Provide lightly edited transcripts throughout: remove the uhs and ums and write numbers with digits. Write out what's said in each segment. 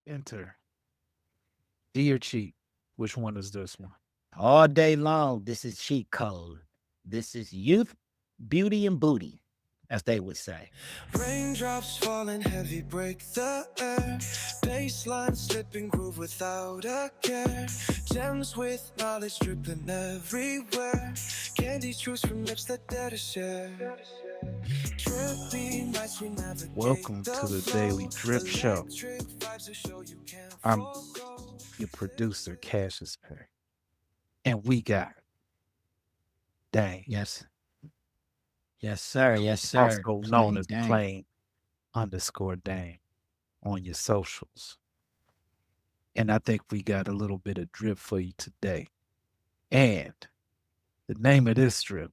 Enter D or cheat. Which one is this one? All day long, this is cheat code. This is youth, beauty, and booty, as they would say. Raindrops falling heavy, break the air. Baseline slipping, groove without a care. Gems with knowledge dripping everywhere. Candy truths from lips that dare to share. Trippy nights we navigate Welcome the to the Daily flow. Drip Show. Electric vibes to show you can't I'm forego. your producer, Cassius Pay. And we got Dang, Yes, yes, sir. Yes, sir. also known Plain as dang. plain_Dame on your socials. And I think we got a little bit of drip for you today. And the name of this drip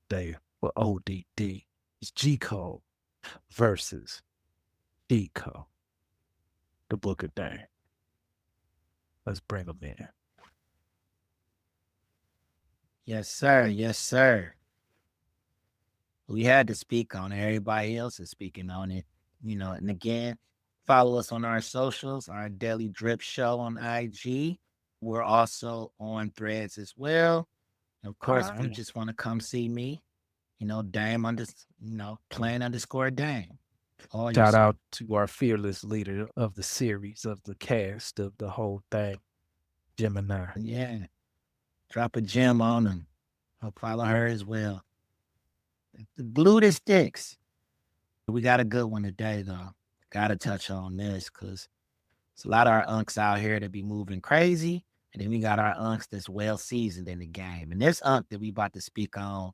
day for ODD is G Code versus D Code, the Book of Dame. Let's bring them in. Yes, sir. Yes, sir. We had to speak on it. Everybody else is speaking on it. And again, follow us on our socials, our Daily Drip Show on IG. We're also on threads as well. Of All course, if you right. just want to come see me, Dame plain underscore Dame. All your Shout social. out to our fearless leader of the series, of the cast, of the whole thing, Gemini. Yeah. Drop a gem on them. I'll follow her as well. The glue that sticks. We got a good one today, though. Got to touch on this because it's a lot of our unks out here that be moving crazy. And then we got our unks that's well seasoned in the game. And this unk that we about to speak on,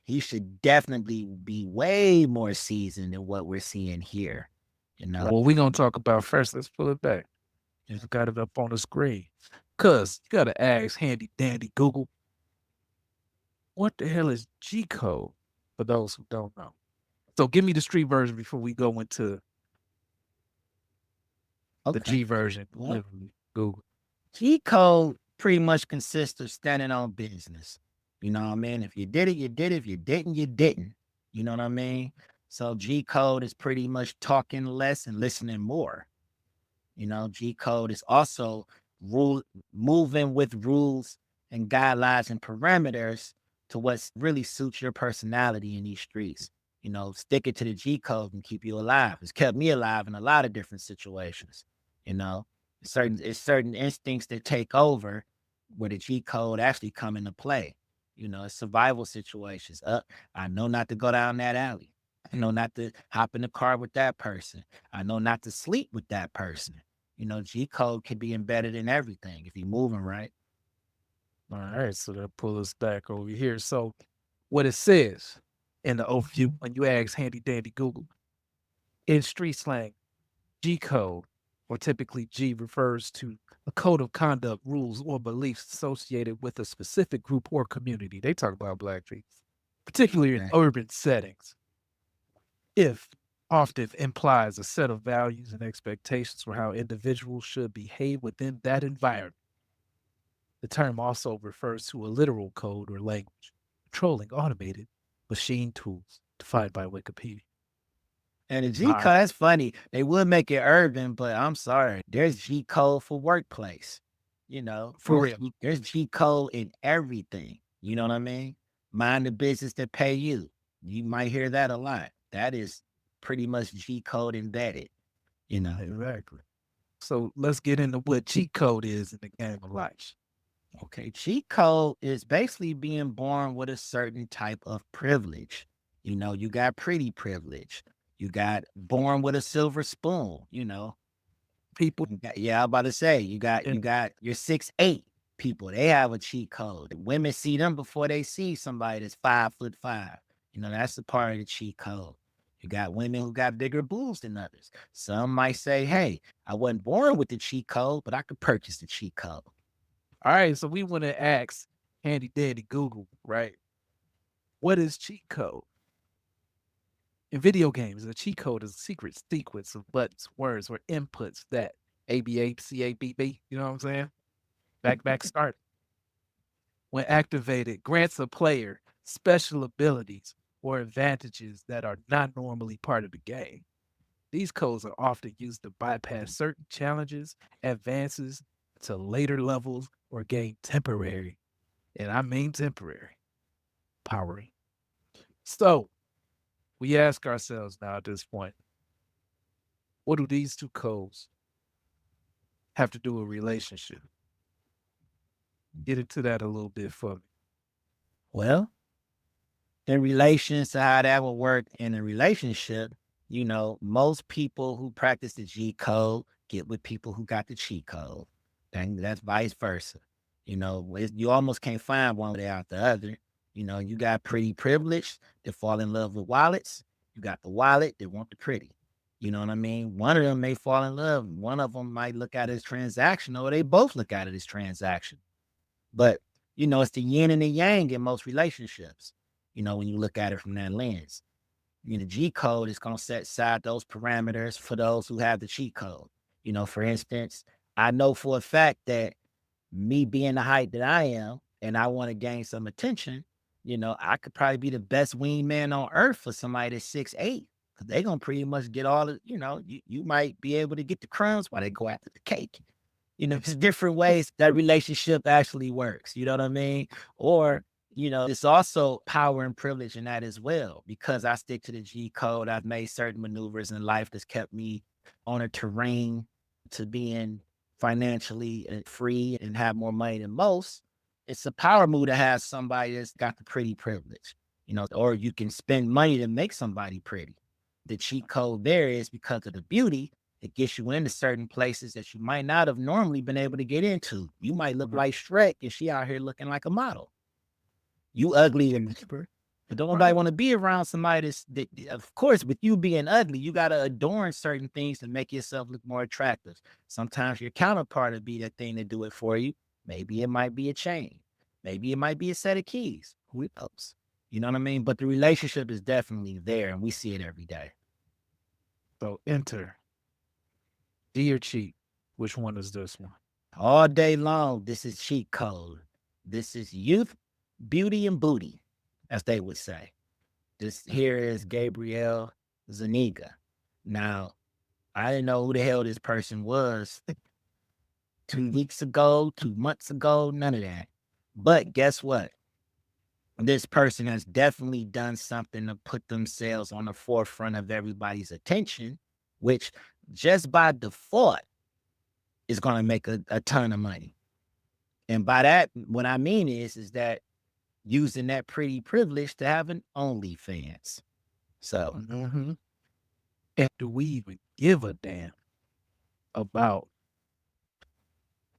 he should definitely be way more seasoned than what we're seeing here. You know? What we gonna talk about first? Let's pull it back. Just got it up on the screen. Cause you gotta ask handy dandy Google, what the hell is G code? For those who don't know. So give me the street version before we go into the Okay. G version. Well, Literally, Google. G code pretty much consists of standing on business. You know what I mean? If you did it, you did it. If you didn't, you didn't. You know what I mean? So G code is pretty much talking less and listening more. G code is also rule moving with rules and guidelines and parameters to what really suits your personality in these streets. Sticking to the G code can keep you alive. It's kept me alive in a lot of different situations. You know, it's certain instincts that take over where the G code actually come into play. It's survival situations. I know not to go down that alley. I know not to hop in the car with that person. I know not to sleep with that person. G code can be embedded in everything if you're moving right. All right, so that pull us back over here. So what it says in the overview when you ask handy dandy Google, in street slang, G code, or typically G, refers to a code of conduct, rules, or beliefs associated with a specific group or community. They talk about black people, particularly in Right. urban settings. If often implies a set of values and expectations for how individuals should behave within that environment. The term also refers to a literal code or language, controlling automated machine tools defined by Wikipedia. And the G All code, right, that's funny. They would make it urban, but I'm sorry. There's G code for workplace. for real. There's G code in everything. You know what I mean? Mind the business that pay you. You might hear that a lot. That is pretty much G code embedded. You know. Exactly. So let's get into what cheat code is in the game of life. Okay, cheat code is basically being born with a certain type of privilege. You got pretty privilege. You got born with a silver spoon. People Yeah, I'm about to say you in got your 6'8" people. They have a cheat code. Women see them before they see somebody that's 5'5". That's the part of the cheat code. You got women who got bigger boobs than others. Some might say, "Hey, I wasn't born with the cheat code, but I could purchase the cheat code." all right, so we want to ask handy dandy Google, right? What is cheat code? In video games, a cheat code is a secret sequence of buttons, words, or inputs that ABACABB, you know what I'm saying? Back start. When activated, grants a player special abilities or advantages that are not normally part of the game. These codes are often used to bypass certain challenges, advances to later levels, or gain temporary, and I mean temporary, powering. So we ask ourselves now at this point, what do these two codes have to do with relationship? Get into that a little bit for me. Well, in relations to how that would work in a relationship, most people who practice the G code get with people who got the cheat code. And that's vice versa. You almost can't find one without the other. You got pretty privileged that fall in love with wallets. You got the wallet that want the pretty. You know what I mean? One of them may fall in love. One of them might look at it as transactional, or they both look at it as transaction. But, it's the yin and the yang in most relationships, when you look at it from that lens. The G code is going to set aside those parameters for those who have the cheat code. For instance, I know for a fact that me being the height that I am and I want to gain some attention, I could probably be the best wingman on earth for somebody that's 6'8". Cause they gonna pretty much get all the, you might be able to get the crumbs while they go after the cake. It's different ways that relationship actually works. You know what I mean? Or, it's also power and privilege in that as well. Because I stick to the G code, I've made certain maneuvers in life that's kept me on a terrain to being financially free and have more money than most. It's a power move to have somebody that's got the pretty privilege, or you can spend money to make somebody pretty. The cheat code there is because of the beauty. It gets you into certain places that you might not have normally been able to get into. You might look like Shrek and she out here looking like a model. You ugly and cheaper, but don't nobody want to be around somebody that, of course, with you being ugly, you got to adorn certain things to make yourself look more attractive. Sometimes your counterpart will be that thing to do it for you. Maybe it might be a chain. Maybe it might be a set of keys. Who knows? You know what I mean? But the relationship is definitely there and we see it every day. So enter D or cheat. Which one is this one? All day long, this is cheat code. This is youth, beauty, and booty, as they would say. This here is Gabriel Zuniga. Now, I didn't know who the hell this person was 2 weeks ago, 2 months ago, none of that. But guess what? This person has definitely done something to put themselves on the forefront of everybody's attention, which just by default is going to make a ton of money. And by that, what I mean is that using that pretty privilege to have an OnlyFans. So, Mm-hmm. And do we even give a damn about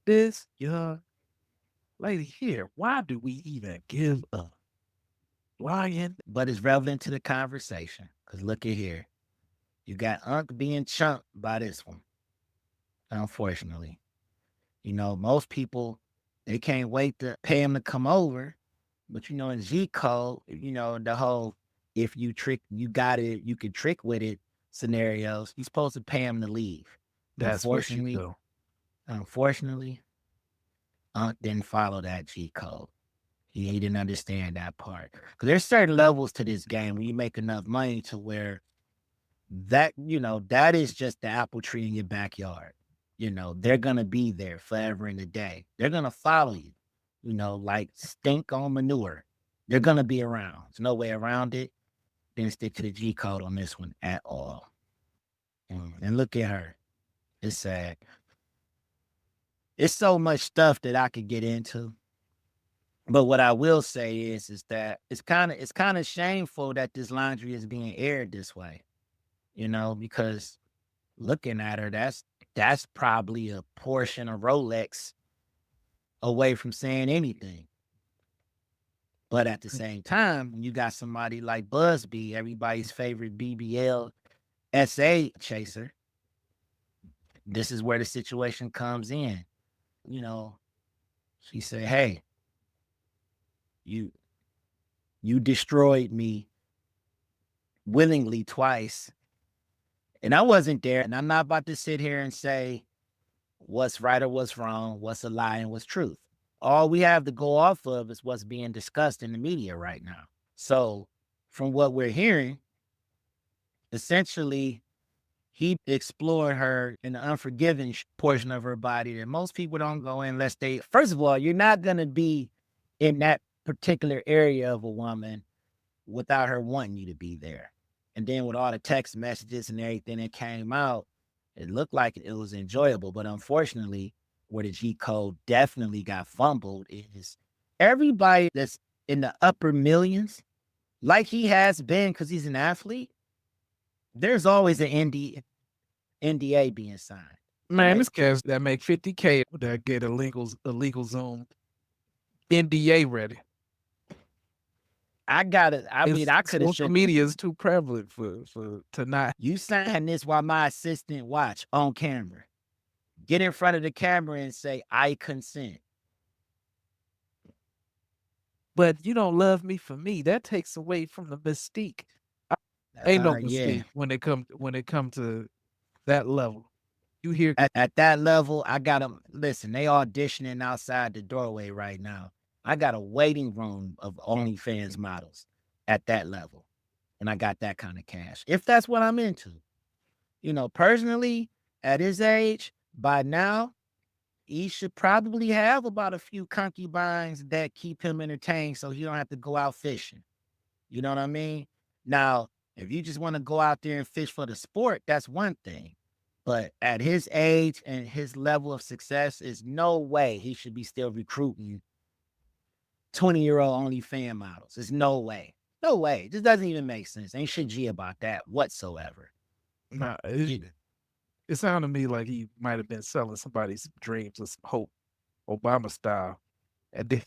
this young lady here? Why do we even give a flying? but it's relevant to the conversation. Because look at here. You got Unc being chunked by this one, unfortunately. Most people, they can't wait to pay him to come over. But, in G code, the whole if you trick, you got it, you can trick with it scenarios, you're supposed to pay him to leave. That's what you Unfortunately, do. unfortunately, Unc didn't follow that G code. He didn't understand that part. Because there's certain levels to this game when you make enough money to where that is just the apple tree in your backyard. They're gonna be there forever and a day. They're gonna follow you, like stink on manure. They're gonna be around. There's no way around it. Didn't stick to the G code on this one at all. And look at her. It's sad. It's so much stuff that I could get into. But what I will say is that it's kind of shameful that this laundry is being aired this way, because looking at her, that's probably a portion of Rolex away from saying anything. But at the same time, when you got somebody like Busby, everybody's favorite BBL SA chaser, this is where the situation comes in. She said, "Hey, you you destroyed me willingly twice, and I wasn't there. And I'm not about to sit here and say what's right or what's wrong, what's a lie and what's truth. All we have to go off of is what's being discussed in the media right now. So, from what we're hearing, essentially, he explored her in the unforgiving portion of her body that most people don't go in unless they. First of all, you're not gonna be in that particular area of a woman without her wanting you to be there. And then with all the text messages and everything that came out, it looked like it was enjoyable. But unfortunately, where the G code definitely got fumbled is everybody that's in the upper millions, like he has been because he's an athlete, there's always an NDA being signed. Man, Right. this cats that make 50K that get illegal Zoom NDA ready. I got it. I mean, I could have Social said media is too prevalent for to not. you sign this while my assistant watch on camera. Get in front of the camera and say, I consent. But you don't love me for me. That takes away from the mystique. Ain't no Yeah. mystique when it come to that level. You hear At that level, I got them. Listen, they auditioning outside the doorway right now. I got a waiting room of OnlyFans models at that level. And I got that kind of cash. If that's what I'm into. You know, personally, at his age, by now, he should probably have about a few concubines that keep him entertained so he don't have to go out fishing. You know what I mean? Now, if you just want to go out there and fish for the sport, that's one thing. But at his age and his level of success, is no way he should be still recruiting 20-year-old OnlyFans models. There's no way. No way. It just doesn't even make sense. Ain't shit G about that whatsoever. nah, it sounded to me like he might have been selling somebody's dreams or some hope, Obama style. And then,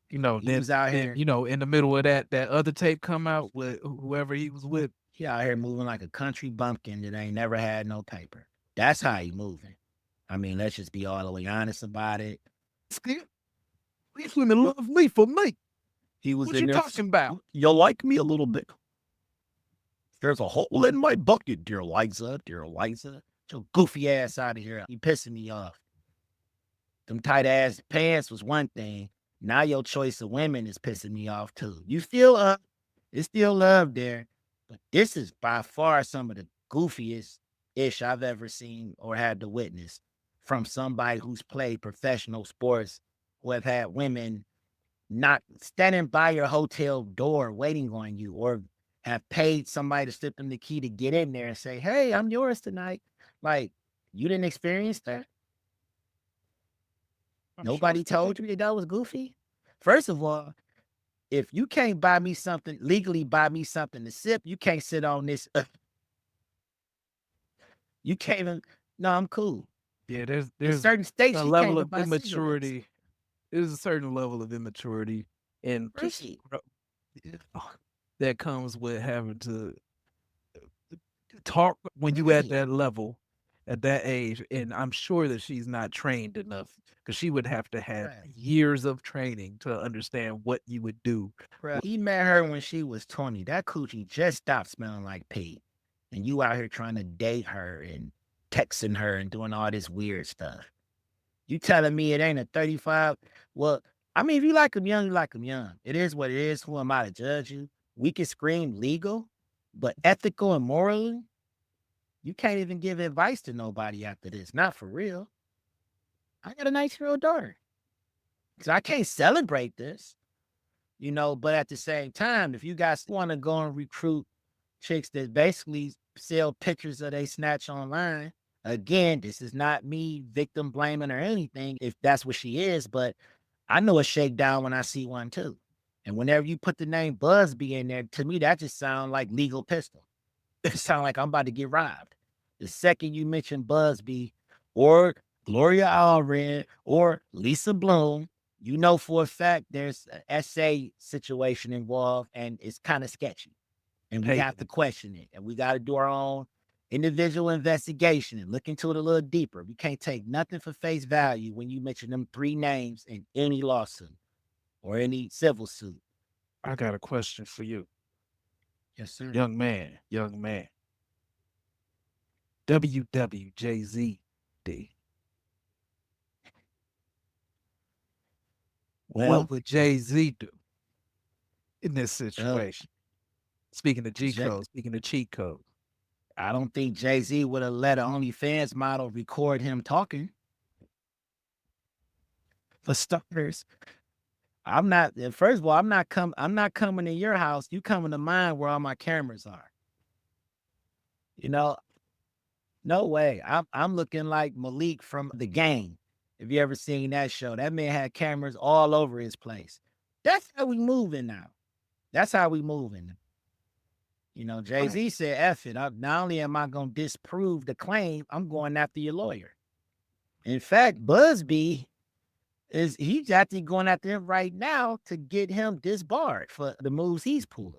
He was out here. in the middle of that other tape come out with whoever he was with. He out here moving like a country bumpkin that ain't never had no paper. That's how he moving. I mean, let's just be all the way honest about it. These women love me for me. He was What in you there. talking about? You like me a little bit. There's a hole in my bucket, dear Liza. Dear Liza. Get your goofy ass out of here. You pissing me off. Them tight ass pants was one thing. Now your choice of women is pissing me off too. You still it's still love there. But this is by far some of the goofiest ish I've ever seen or had to witness from somebody who's played professional sports, who have had women not standing by your hotel door waiting on you, or have paid somebody to slip them the key to get in there and say, hey, I'm yours tonight. Like, you didn't experience that? Nobody told you that was goofy? First of all, if you can't buy me something, legally buy me something to sip, you can't sit on this. You can't even, no, I'm cool. Yeah, There's there's certain states a you level can't of buy cigarettes. immaturity. There's a certain level of immaturity and Right. that comes with having to talk when you at that level, at that age. And I'm sure that she's not trained enough because she would have to have Right. years of training to understand what you would do. Bruh, he met her when she was 20. That coochie just stopped smelling like pee. And you out here trying to date her and texting her and doing all this weird stuff. You telling me it ain't a 35? Well, I mean, if you like him young, you like him young. It is what it is. Who am I to judge you? We can scream legal, but ethical and morally, you can't even give advice to nobody after this. Not for real. I got a 19-year-old daughter. So I can't celebrate this. But at the same time, if you guys want to go and recruit chicks that basically sell pictures of they snatch online, again, this is not me victim blaming or anything if that's what she is, but I know a shakedown when I see one too. And whenever you put the name Busby in there, to me, that just sounds like legal pistol. It sounds like I'm about to get robbed. The second you mention Busby or Gloria Allred or Lisa Bloom, you know for a fact there's an essay situation involved and it's kind of sketchy. And we Hey, have to question it. And we got to do our own individual investigation and look into it a little deeper. We can't take nothing for face value when you mention them three names in any lawsuit or any civil suit. I got a question for you, Yes, sir. young man. WWJZD. Well, What would Jay-Z do in this situation? Speaking of G Jay- code, speaking of cheat code. I don't think Jay-Z would have let an OnlyFans model record him talking. For starters, I'm not. First of all, I'm not coming to your house. You coming to mine where all my cameras are. You know, no way. I'm looking like Malik from The Game. If you ever seen that show, that man had cameras all over his place. That's how we moving now. That's how we moving. You know, Jay-Z said, F it. Not only am I going to disprove the claim, I'm going after your lawyer. In fact, Busby he's actually going after him right now to get him disbarred for the moves he's pulled.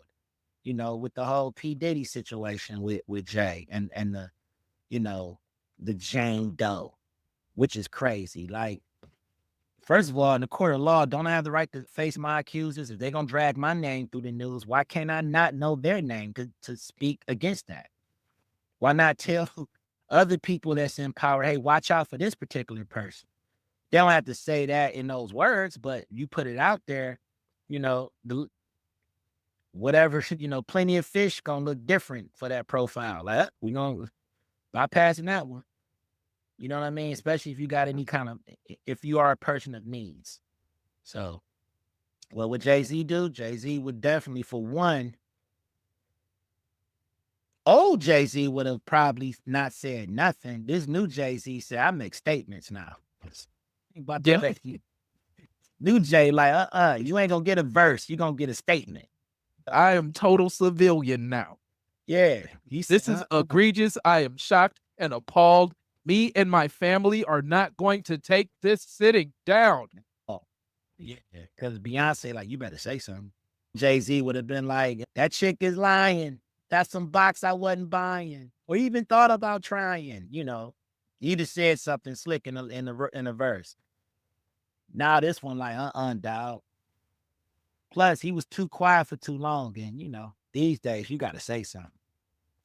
You know, with the whole P. Diddy situation with Jay and the, you know, the Jane Doe, which is crazy. Like, first of all, in the court of law, don't I have the right to face my accusers? If they're going to drag my name through the news, why can't I not know their name to speak against that? Why not tell other people that's in power, hey, watch out for this particular person? They don't have to say that in those words, but you put it out there, you know, whatever, you know, plenty of fish going to look different for that profile. Like, we're going to bypassing that one. You know what I mean? Especially if you got any kind of, if you are a person of needs. So, what would Jay-Z do? Jay-Z would definitely, for one, old Jay-Z would have probably not said nothing. This new Jay-Z said, I make statements now. About new Jay, like, you ain't gonna get a verse, you gonna get a statement. I am total civilian now. Yeah. This is egregious. I am shocked and appalled. Me and my family are not going to take this sitting down. Oh, yeah. Because Beyonce, like, you better say something. Jay-Z would have been like, that chick is lying. That's some box I wasn't buying. Or even thought about trying, you know. You just said something slick in the verse. Now this one, like, dog. Plus, he was too quiet for too long. And, you know, these days, you got to say something.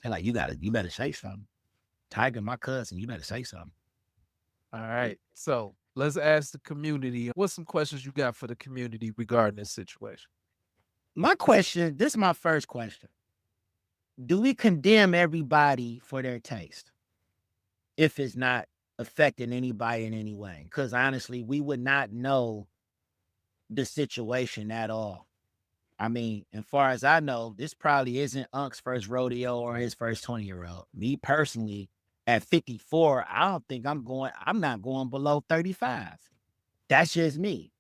They're like, you better say something. Tiger, my cousin, you better say something. All right. So let's ask the community. What's some questions you got for the community regarding this situation? My question, this is my first question. Do we condemn everybody for their taste if it's not affecting anybody in any way? Because honestly, we would not know the situation at all. I mean, as far as I know, this probably isn't Unc's first rodeo or his first 20-year-old. Me personally, at 54, I don't think I'm not going below 35. That's just me.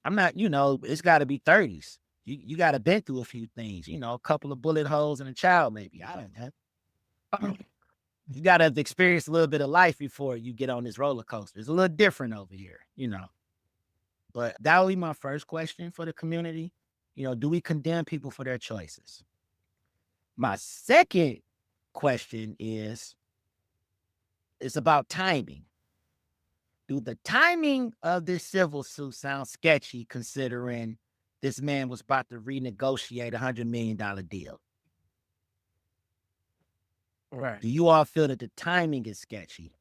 I'm not, you know, it's got to be 30s. You got to been through a few things, you know, a couple of bullet holes and a child, maybe. I don't know. You got to experience a little bit of life before you get on this roller coaster. It's a little different over here, you know. But that would be my first question for the community. You know, do we condemn people for their choices? My second question is, it's about timing. Do the timing of this civil suit sound sketchy considering this man was about to renegotiate $100 million deal? Right. Do you all feel that the timing is sketchy?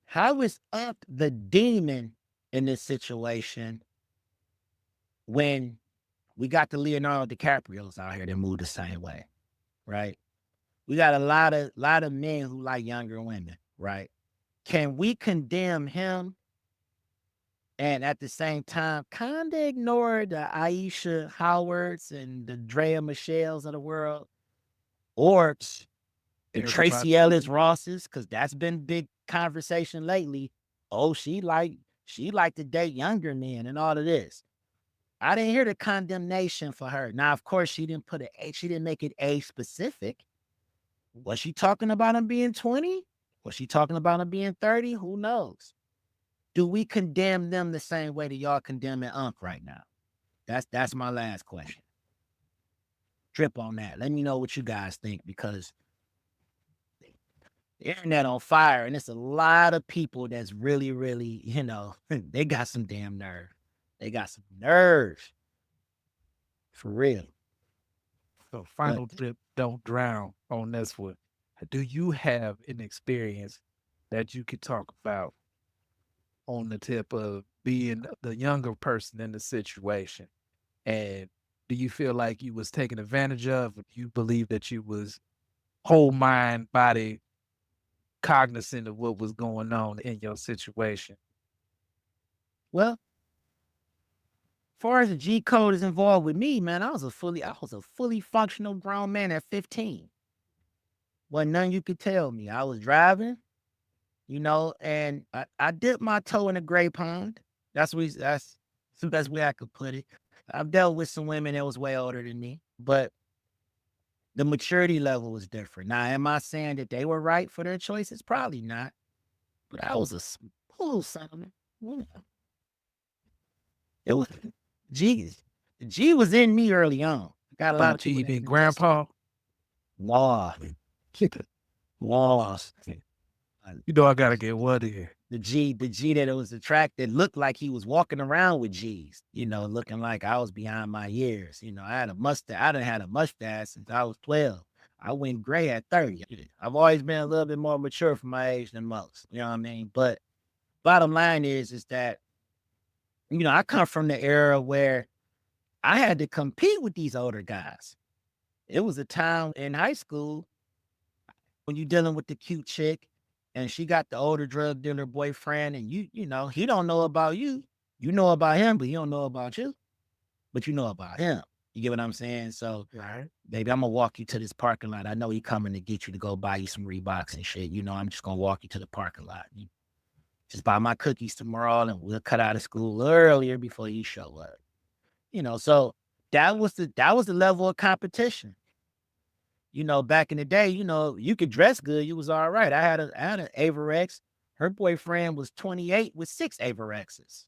How is Up the demon in this situation when we got the Leonardo DiCaprio's out here that move the same way, right? We got a lot of men who like younger women, right? Can we condemn him and at the same time kind of ignore the Aisha Howards and the Drea Michelles of the world, or the Tracy Ellis Rosses? Because that's been big conversation lately. Oh, she like to date younger men and all of this. I didn't hear the condemnation for her. Now, of course, she didn't make it age specific. Was she talking about him being 20? Was she talking about him being 30? Who knows? Do we condemn them the same way that y'all condemning Unc right now? That's my last question. Trip on that. Let me know what you guys think, because the internet on fire, and it's a lot of people that's really, really, you know, they got some damn nerve. They got some nerve. For real. So final tip, don't drown on this one. Do you have an experience that you could talk about on the tip of being the younger person in the situation? And do you feel like you was taken advantage of? Or you believe that you was whole mind, body, cognizant of what was going on in your situation. Well, far as the G code is involved with me, man, I was a fully functional grown man at 15. Wasn't nothing you could tell me. I was driving, and I dipped my toe in a gray pond. That's the best way I could put it. I've dealt with some women that was way older than me, but the maturity level was different. Now, am I saying that they were right for their choices? Probably not. But I was a smooth son of a. You know, it was G. G was in me early on. Got a lot of people G that be can attest. grandpa. Law. Laws. You know I gotta get one here. The G that it was attracted looked like he was walking around with G's, looking like I was behind my years. I had a mustache. I done had a mustache since I was 12. I went gray at 30. I've always been a little bit more mature for my age than most. You know what I mean? But bottom line is that, I come from the era where I had to compete with these older guys. It was a time in high school when you dealing with the cute chick and she got the older drug dealer boyfriend and he don't know about you. You know about him, but he don't know about you. But you know about him. You get what I'm saying? So, Right. baby, I'm gonna walk you to this parking lot. I know he coming to get you to go buy you some Reeboks and shit. I'm just gonna walk you to the parking lot. You just buy my cookies tomorrow and we'll cut out of school a little earlier before you show up. So that was the level of competition. Back in the day, you could dress good, you was all right. I had an Averex. Her boyfriend was 28 with 6 Averexes.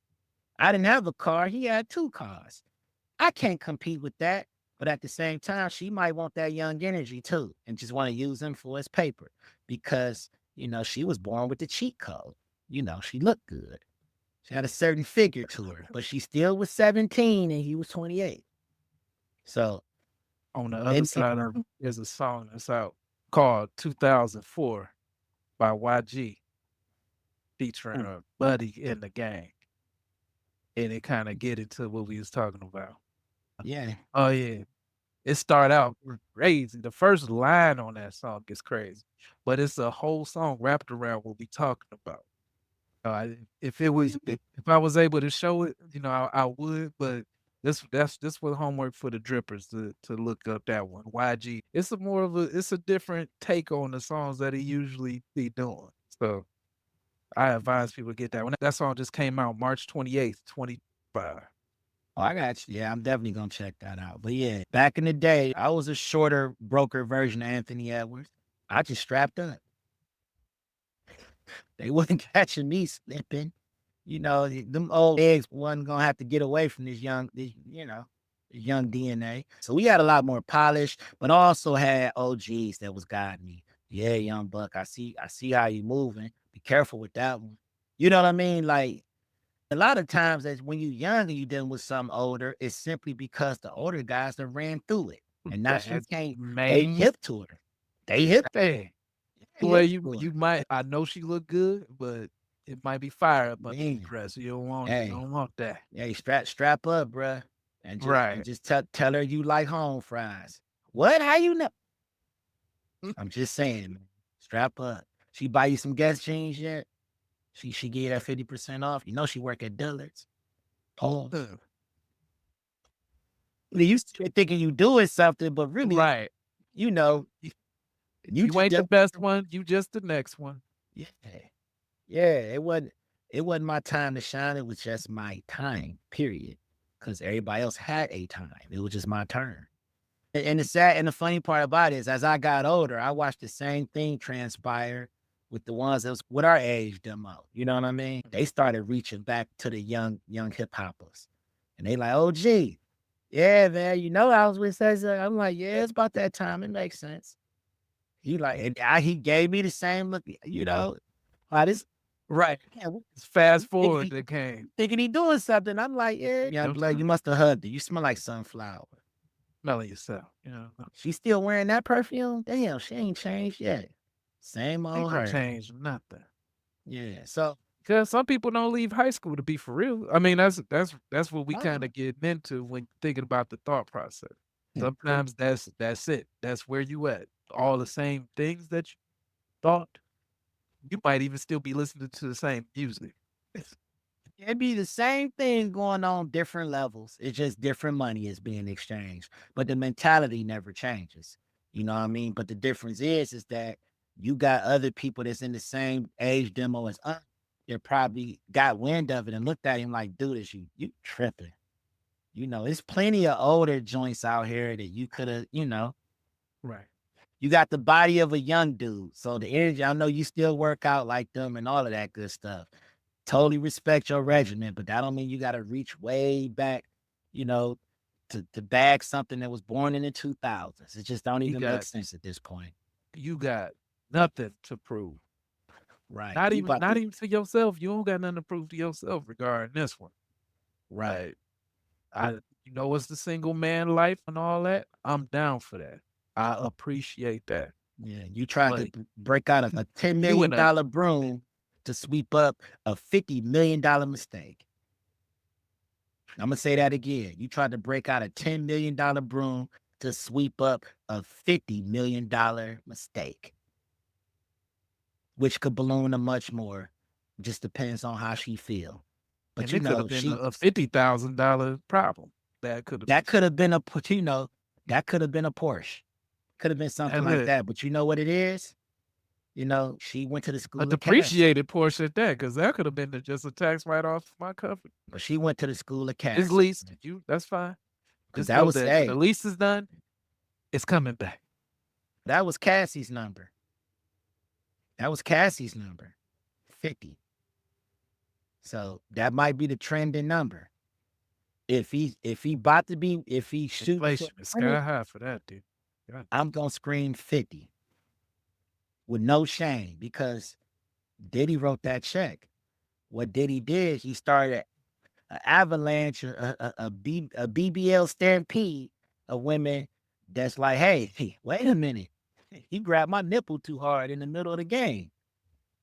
I didn't have a car. He had 2 cars. I can't compete with that. But at the same time, she might want that young energy too and just want to use him for his paper because, she was born with the cheat code. She looked good. She had a certain figure to her, but she still was 17 and he was 28. So On the other side of it, there's a song that's out called 2004 by YG featuring a buddy in the gang. And it kind of get into what we was talking about. yeah. Oh yeah. It start out crazy. The first line on that song is crazy. But it's a whole song wrapped around what we talking about. If I was able to show it, I would, but this was homework for the drippers to look up that one. YG. It's a different take on the songs that he usually be doing. So I advise people to get that one. That song just came out March 28th, 25. Oh, I got you. Yeah, I'm definitely gonna check that out. But yeah, back in the day, I was a shorter broker version of Anthony Edwards. I just strapped up. They wasn't catching me slipping. Them old eggs wasn't gonna have to get away from this young DNA. So we had a lot more polish, but also had OGs that was guiding me. Yeah, young buck, I see how you moving. Be careful with that one. You know what I mean? Like a lot of times that when you're young and you dealing with something older, it's simply because the older guys that ran through it. And now she That's can't they main hip to her. They hip thing. they Well, hip you to her. you might. I know she look good, but it might be fire up under the Man, dress. You don't want. You hey, don't want that. hey, strap up, bruh. And Right. just tell her you like home fries. What? How you know? I'm just saying, man. Strap up. She buy you some Guess jeans yet? She give you that 50% off. She work at Dillard's. Pause. Uh, You still thinking you doing something, but really, Right. you know, You you you just ain't the best one. You just the next one. yeah. Yeah, it wasn't my time to shine. It was just my time, period. Because everybody else had a time. It was just my turn. And the sad and the funny part about it is as I got older, I watched the same thing transpire with the ones that was with our age demo. You know what I mean? They started reaching back to the young hip hoppers. And they like, oh gee, yeah, man, I was with such a I'm like, yeah, it's about that time. It makes sense. He like he gave me the same look, this Right. yeah, Fast thinking forward he the game. thinking he doing something. I'm like, yeah, young Nope. blood, you must have hugged her. You smell like sunflower. Smelling yourself. She still wearing that perfume? Damn, she ain't changed yet. Same Ain't old gonna her. change nothing. Yeah. So Because some people don't leave high school to be for real. I mean, that's what we no, kind of get into when thinking about the thought process. cool. Sometimes that's it. That's where you at. all the same things that you thought, you might even still be listening to the same music. It'd be the same thing going on different levels. It's just different money is being exchanged, but the mentality never changes. You know what I mean? But the difference is that you got other people that's in the same age demo as us. They probably got wind of it and looked at him like, dude, is you tripping. You know, there's plenty of older joints out here that you could have, Right. you got the body of a young dude. So the energy, I know you still work out like them and all of that good stuff. Totally respect your regimen, but that don't mean you got to reach way back, you know, to bag something that was born in the 2000s. It just don't You even make got sense at this point. you got nothing to prove. Right. Not You even about not to, even to yourself. You don't got nothing to prove to yourself regarding this one. right. Like I it's the single man life and all that. I'm down for that. I appreciate that. Yeah. You tried to But break out a $10 you million in a broom to sweep up a $50 million mistake. I'm going to say that again. You tried to break out a $10 million broom to sweep up a $50 million mistake, which could balloon to much more. Just depends on how she feel. But and it could have been she a $50,000 problem. That could have that could have been a that could have been a Porsche. Could have been something that's like it. that. But you know what it is? She went to the A school of cash. depreciated portion at that, because that could have been just a tax write off my company. But she went to the school of It's cash. leased. That's fine. Because Just that know was that when the hey, lease is done, it's coming back. that was Cassie's number. That was Cassie's number. 50. So that might be the trending number. If he about to be if he shooting for Inflation is 100, sky high for that, dude. God I'm gonna scream 50 with no shame because Diddy wrote that check. What Diddy did, he started an avalanche, a BBL stampede of women that's like, hey, wait a minute. He grabbed my nipple too hard in the middle of the game.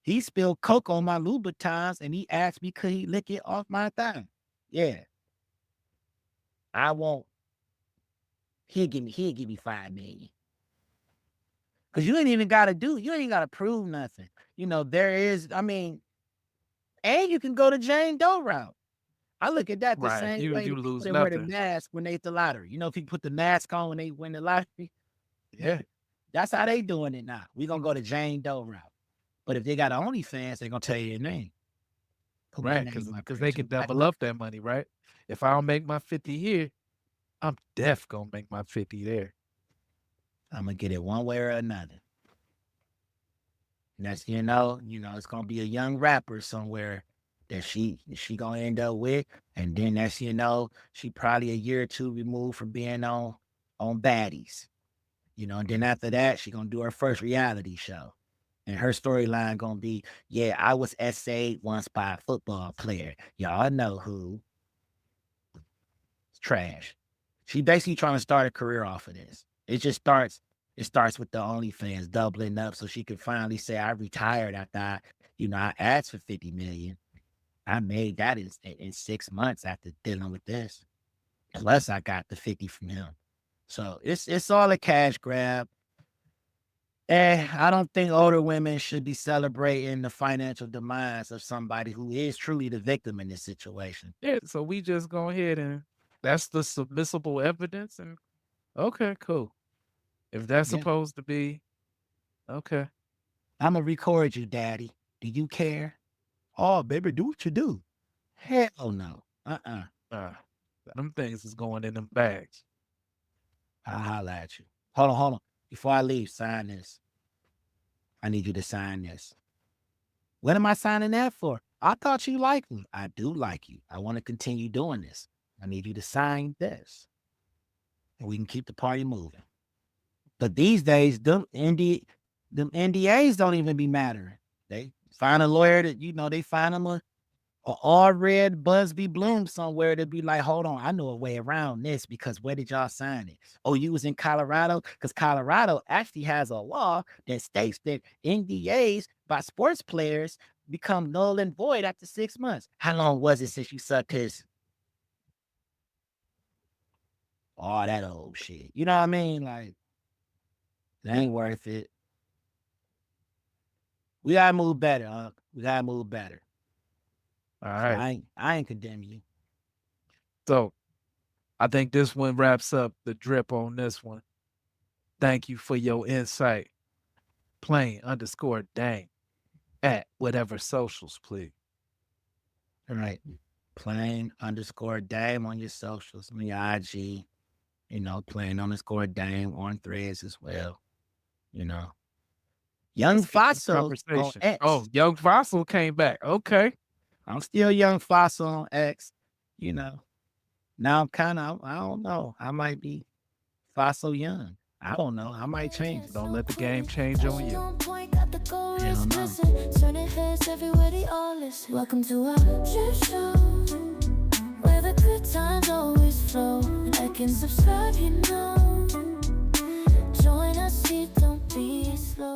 He spilled coke on my Louboutins and he asked me could he lick it off my thigh. Yeah, I won't. He'll give me 5 million. Cause you ain't gotta prove nothing. There is, and you can go to Jane Doe route. I look at that the right. same way You the people lose that wear the nothing. mask when they hit the lottery. If you put the mask on when they win the lottery, Yeah. that's how they doing it now. We gonna go to Jane Doe route. But if they got OnlyFans, they gonna tell you their name. Put my Right. name Because up there they too. can double up that money, right? If I don't make my 50 here, I'm def gonna make my 50 there. I'm gonna get it one way or another. And that's it's gonna be a young rapper somewhere that she gonna end up with, and then that's she probably a year or two removed from being on Baddies, and then after that she gonna do her first reality show, and her storyline gonna be, yeah, I was essayed once by a football player. Y'all know who. It's trash. She basically trying to start a career off of this. It starts with the OnlyFans doubling up so she could finally say, I retired after I asked for 50 million. I made that in 6 months after dealing with this. Plus I got the 50 from him. So it's all a cash grab. And I don't think older women should be celebrating the financial demise of somebody who is truly the victim in this situation. Yeah. So we just go ahead and that's the submissible evidence. And okay, cool. If that's Yeah. supposed to be, okay. I'm gonna record you, daddy. Do you care? Oh, baby, do what you do. Hell no. Nah, them things is going in them bags. I'll holler at you. Hold on. Before I leave, sign this. I need you to sign this. What am I signing that for? I thought you liked me. I do like you. I want to continue doing this. I need you to sign this. And we can keep the party moving. But these days, them NDAs don't even be mattering. They find a lawyer that, they find them a all red Busby Bloom somewhere to be like, hold on, I know a way around this because where did y'all sign it? Oh, you was in Colorado? Because Colorado actually has a law that states that NDAs by sports players become null and void after 6 months. How long was it since you sucked his? All that old shit. You know what I mean? Like, It ain't worth it. We gotta move better, Unc. We gotta move better. All So right. I ain't condemn you. So I think this one wraps up the drip on this one. Thank you for your insight. Plain_Dame at whatever socials, please. All right. Plain_Dame on your socials, on your IG, plain_Dame on threads as well. Young Let's get to the Fossil on conversation. X. Oh, Young Fossil came back. Okay. I'm still Young Fossil on X. Now I'm kind of, I don't know. I might be Fossil Young. I don't know. I might change it. Don't let the game change on you. Hell no. Turning heads everywhere, they all listen. Welcome to our drip show, where the good times always flow. Like and subscribe, Join us, see, don't be slow.